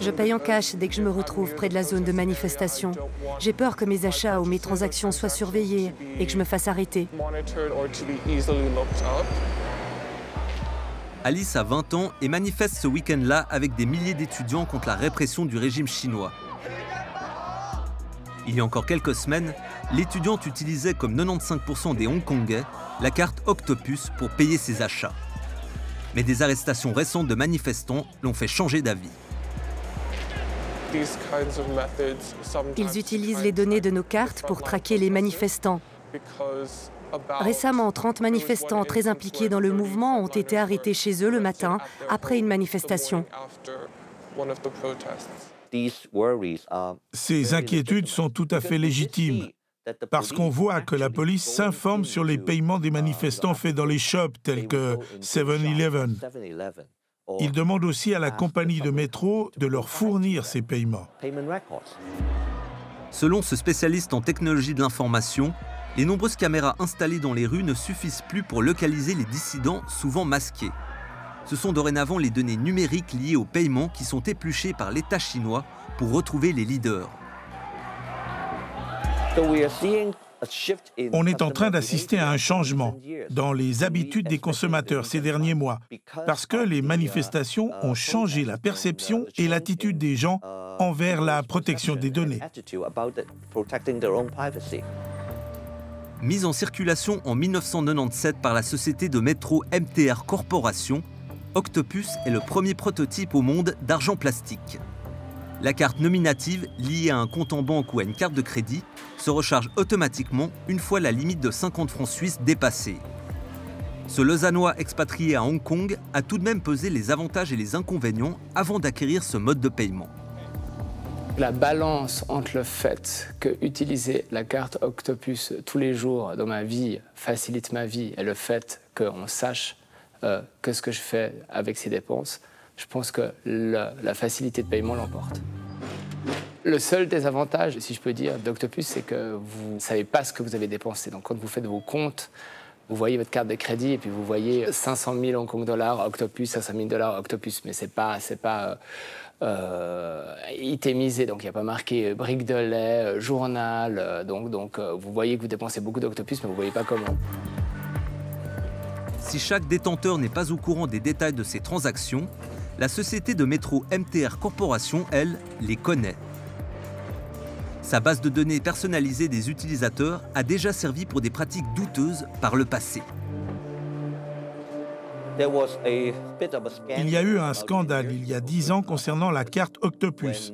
Je paye en cash dès que je me retrouve près de la zone de manifestation. J'ai peur que mes achats ou mes transactions soient surveillés et que je me fasse arrêter. Alice a 20 ans et manifeste ce week-end-là avec des milliers d'étudiants contre la répression du régime chinois. Il y a encore quelques semaines, l'étudiante utilisait comme 95% des Hongkongais la carte Octopus pour payer ses achats. Mais des arrestations récentes de manifestants l'ont fait changer d'avis. Ils utilisent les données de nos cartes pour traquer les manifestants. Récemment, 30 manifestants très impliqués dans le mouvement ont été arrêtés chez eux le matin après une manifestation. Ces inquiétudes sont tout à fait légitimes, parce qu'on voit que la police s'informe sur les paiements des manifestants faits dans les shops tels que 7-Eleven. Ils demandent aussi à la compagnie de métro de leur fournir ces paiements. Selon ce spécialiste en technologie de l'information, les nombreuses caméras installées dans les rues ne suffisent plus pour localiser les dissidents, souvent masqués. Ce sont dorénavant les données numériques liées au paiement qui sont épluchées par l'État chinois pour retrouver les leaders. On est en train d'assister à un changement dans les habitudes des consommateurs ces derniers mois, parce que les manifestations ont changé la perception et l'attitude des gens envers la protection des données. Mise en circulation en 1997 par la société de métro MTR Corporation, Octopus est le premier prototype au monde d'argent plastique. La carte nominative, liée à un compte en banque ou à une carte de crédit, se recharge automatiquement une fois la limite de 50 francs suisses dépassée. Ce Lausannois expatrié à Hong Kong a tout de même pesé les avantages et les inconvénients avant d'acquérir ce mode de paiement. La balance entre le fait que utiliser la carte Octopus tous les jours dans ma vie facilite ma vie et le fait qu'on sache que ce que je fais avec ces dépenses, je pense que la facilité de paiement l'emporte. Le seul désavantage, si je peux dire, d'Octopus, c'est que vous ne savez pas ce que vous avez dépensé. Donc quand vous faites vos comptes, vous voyez votre carte de crédit et puis vous voyez 500 000 Hong Kong dollars Octopus, 500 000 dollars Octopus, mais c'est pas itemisé, donc il n'y a pas marqué brique de lait, journal, donc vous voyez que vous dépensez beaucoup d'Octopus, mais vous ne voyez pas comment. Si chaque détenteur n'est pas au courant des détails de ses transactions, la société de métro MTR Corporation, elle, les connaît. Sa base de données personnalisée des utilisateurs a déjà servi pour des pratiques douteuses par le passé. Il y a eu un scandale il y a 10 ans concernant la carte Octopus,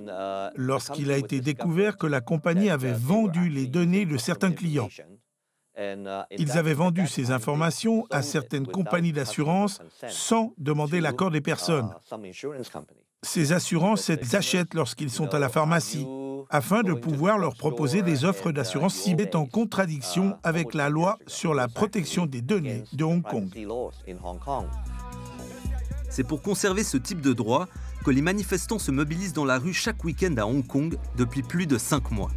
lorsqu'il a été découvert que la compagnie avait vendu les données de certains clients. Ils avaient vendu ces informations à certaines compagnies d'assurance sans demander l'accord des personnes. Ces assurances les achètent lorsqu'ils sont à la pharmacie, afin de pouvoir leur proposer des offres d'assurance ciblées en contradiction avec la loi sur la protection des données de Hong Kong. C'est pour conserver ce type de droit que les manifestants se mobilisent dans la rue chaque week-end à Hong Kong depuis plus de 5 mois.